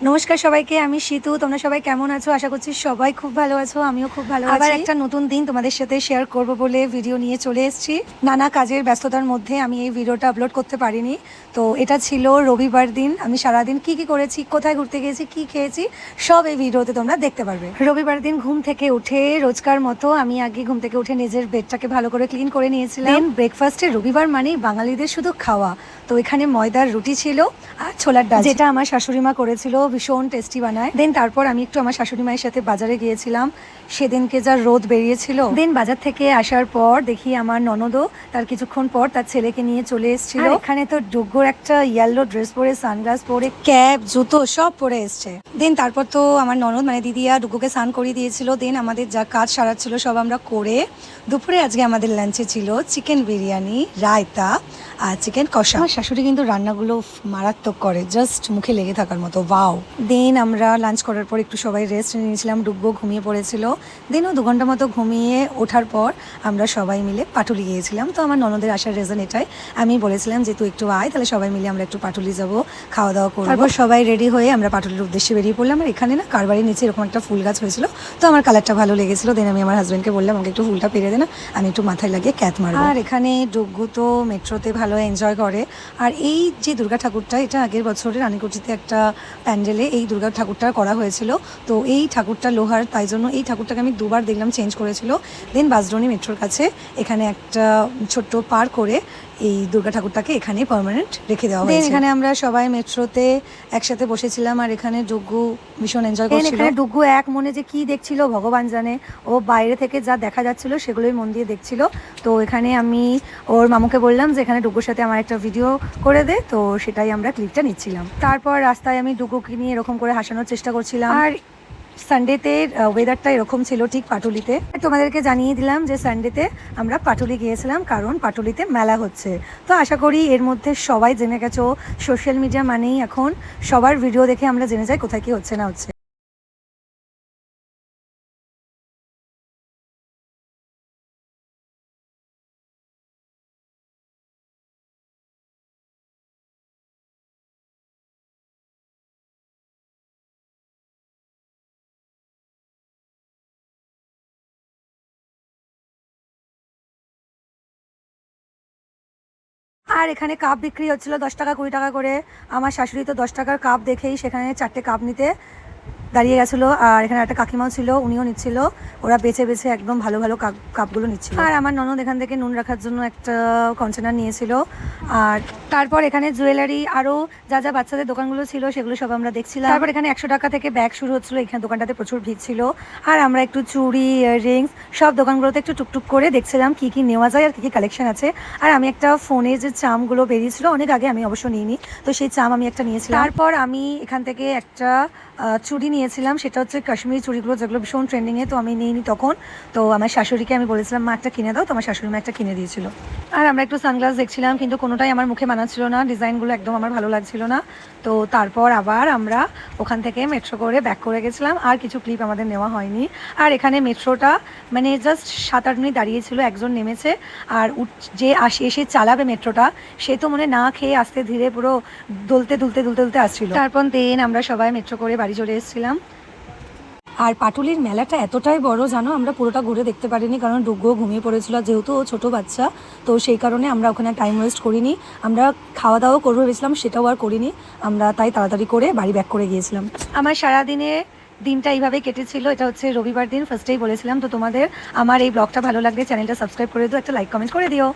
নমস্কার সবাইকে, আমি শীতু। তোমরা সবাই কেমন আছো? আশা করছি সবাই খুব ভালো আছো, আমিও খুব ভালো আছি। আবার একটা নতুন দিন তোমাদের সাথে শেয়ার করব বলে ভিডিও নিয়ে চলে এসেছি। নানা কাজের ব্যস্ততার মধ্যে আমি এই ভিডিওটা আপলোড করতে পারিনি। তো এটা ছিল রবিবার দিন। আমি সারাদিন কি কি করেছি, কোথায় ঘুরতে গিয়েছি, কি খেয়েছি, সব এই ভিডিওতে তোমরা দেখতে পারবে। রবিবার দিন ঘুম থেকে উঠে রোজকার মতো আমি আগে ঘুম থেকে উঠে নিজের বেডটাকে ভালো করে ক্লিন করে নিয়েছিলাম। ব্রেকফাস্টে রবিবার মানেই বাঙালিদের শুধু খাওয়া। তো এখানে ময়দার রুটি ছিল আর ছোলার ডাল, যেটা আমার শাশুড়ি মা করেছিল, ভীষণ টেস্টি বানায়। দেন তারপর আমি একটু আমার শাশুড়ি মায়ের সাথে বাজারে গিয়েছিলাম। সেদিনকে যা রোদ বেরিয়েছিল। দেন বাজার থেকে আসার পর দেখি আমার ননদও তার কিছুক্ষণ পর তার ছেলেকে নিয়ে চলে এসেছিল। এখানে তো ডুগ্গোর একটা ইয়েলো ড্রেস পরে, সানগ্লাস পরে, ক্যাপ, জুতো সব পরে এসছে। দেন তারপর তো আমার ননদ মানে দিদিয়া ডুগ্গোকে স্নান করিয়ে দিয়েছিল। দেন আমাদের যা কাজ সারাচ্ছিল সব আমরা করে দুপুরে আজকে আমাদের লাঞ্চে ছিল চিকেন বিরিয়ানি, রায়তা আর চিকেন কষা। আমার শাশুড়ি কিন্তু রান্নাগুলো মারাত্মক করে, জাস্ট মুখে লেগে থাকার মতো, ওয়াও। দেন আমরা লাঞ্চ করার পর একটু সবাই রেস্ট নিয়েছিলাম। ডুগ্গো ঘুমিয়ে পড়েছিল। দেনও 2 ঘন্টা মতো ঘুমিয়ে ওঠার পর আমরা সবাই মিলে পাটুলি গিয়েছিলাম। তো আমার ননদের আসার রিজন এটাই, আমি বলেছিলাম যে তুই একটু আয়, তাহলে সবাই মিলে আমরা একটু পাটুলি যাবো, খাওয়া দাওয়া করবো। তারপর সবাই রেডি হয়ে আমরা পাটুলির উদ্দেশ্যে বেরিয়ে পড়লাম। আর এখানে না কার বাড়ির নিচে এরকম একটা ফুল গাছ হয়েছিল, তো আমার কালারটা ভালো লেগেছিল। দেন আমি আমার হাজব্যান্ডকে বললাম আমাকে একটু ফুলটা পেরে দে না, আমি একটু মাথায় লাগিয়ে ক্যাত মারবো। আর এখানে ডুগ্গু তো মেট্রোতে ভালো এনজয় করে। আর এই যে দুর্গা ঠাকুরটা, এটা আগের বছরে রানীকুঠিতে একটা প্যান্ডেলে এই দুর্গা ঠাকুরটা করা হয়েছিল। তো এই ঠাকুরটা লোহার, তাই জন্য এই ঠাকুরটাকে আমি 2বার দেখলাম চেঞ্জ করেছিল। দেন বাসডনি মেট্রোর কাছে এখানে একটা ছোট্ট পার করে এই দুর্গা ঠাকুরটাকে এখানে পার্মানেন্ট রেখে দেওয়া হয়েছে। এখানে আমরা সবাই মেট্রোতে একসাথে বসেছিলাম। আর এখানে ডুগ্গু ভীষণ এনজয় করছিল। এখানে ডুগ্গু এক মনে যে কি দেখছিল ভগবান জানে। ও বাইরে থেকে যা দেখা যাচ্ছিল সেগুলোই মন দিয়ে দেখছিল। তো এখানে আমি ওর মামুকে বললাম যে এখানে ডুগ্গুর সাথে আমার একটা ভিডিও করে দে, তো সেটাই আমরা ক্লিপটা নিচ্ছিলাম। তারপর রাস্তায় আমি ডুগ্গুকে নিয়ে এরকম করে হাসানোর চেষ্টা করছিলাম। আর সানডেতে ওয়েদারটা এরকম ছিল ঠিক পাটুলিতে। তোমাদেরকে জানিয়ে দিলাম যে সানডেতে আমরা পাটুলি গিয়েছিলাম, কারণ পাটুলিতে মেলা হচ্ছে। তো আশা করি এর মধ্যে সবাই জেনে গেছো, সোশ্যাল মিডিয়া মানেই এখন সবার ভিডিও দেখে আমরা জেনে যাই কোথায় কি হচ্ছে না হচ্ছে। আর এখানে কাপ বিক্রি হচ্ছিল 10 টাকা 20 টাকা করে। আমার শাশুড়ি তো 10 টাকার কাপ দেখেই সেখানে 4টে কাপ নিতে দাঁড়িয়ে গেছিলো। আর এখানে একটা কাকিমাও ছিল, উনিও নিচ্ছিল। ওরা বেছে বেছে একদম ভালো ভালো কাপগুলো নিচ্ছিল। আর আমার ননদ এখান থেকে নুন রাখার জন্য একটা কন্টেনার নিয়েছিল। আর তারপর এখানে জুয়েলারি আরও যা যা বাচ্চাদের দোকানগুলো ছিল সেগুলো সব আমরা দেখছিলাম। তারপর এখানে 100 টাকা থেকে ব্যাগ শুরু হচ্ছিলো। এখানে দোকানটাতে প্রচুর ভিড় ছিল। আর আমরা একটু চুড়ি, ইয়াররিংস সব দোকানগুলোতে একটু টুকটুক করে দেখছিলাম কি কি নেওয়া যায় আর কি কি কালেকশন আছে। আর আমি একটা ফোনে যে চামগুলো বেরিয়েছিল অনেক আগে, আমি অবশ্য নিইনি, তো সেই চাম আমি একটা নিয়েছিলাম। তারপর আমি এখান থেকে একটা চুড়ি নিয়েছিলাম, সেটা হচ্ছে কাশ্মীরি চুড়িগুলো যেগুলো ভীষণ ট্রেন্ডিংয়ে, তো আমি নিইনি তখন। তো আমার শাশুড়িকে আমি বলেছিলাম মা একটা কিনে দাও, তো আমার শাশুড়ি মা একটা কিনে দিয়েছিল। আর আমরা একটু সানগ্লাস দেখছিলাম, কিন্তু কোনোটাই আমার মুখে মানাচ্ছিল না, ডিজাইনগুলো একদম আমার ভালো লাগছিল না। তো তারপর আবার আমরা ওখান থেকে মেট্রো করে ব্যাক করে গেছিলাম। আর কিছু ক্লিপ আমাদের নেওয়া হয়নি। আর এখানে মেট্রোটা মানে জাস্ট 7-8 মিনিট দাঁড়িয়েছিল, একজন নেমেছে। আর যে এসে চালাবে মেট্রোটা, সে তো মনে না খেয়ে আস্তে ধীরে পুরো দুলতে দুলতে দুলতে দুলতে আসছিল। তারপর দেন আমরা সবাই মেট্রো করে বাড়ি চলে এসেছিলাম। আর পাটুলির মেলাটা এতটাই বড় জানো, আমরা পুরোটা ঘুরে দেখতে পারিনি, কারণ ডুগ্গো ঘুমিয়ে পড়েছিল, যেহেতু ও ছোটো বাচ্চা। তো সেই কারণে আমরা ওখানে টাইম ওয়েস্ট করিনি। আমরা খাওয়া দাওয়া করবো ভেবেছিলাম, সেটাও আর করিনি। আমরা তাই তাড়াতাড়ি করে বাড়ি ব্যাক করে গিয়েছিলাম। আমার সারাদিনে দিনটা এইভাবেই কেটেছিল। এটা হচ্ছে রবিবার দিন, ফার্স্টেই বলেছিলাম। তো তোমাদের আমার এই ব্লগটা ভালো লাগলে চ্যানেলটা সাবস্ক্রাইব করে দিও, একটা লাইক কমেন্ট করে দিও।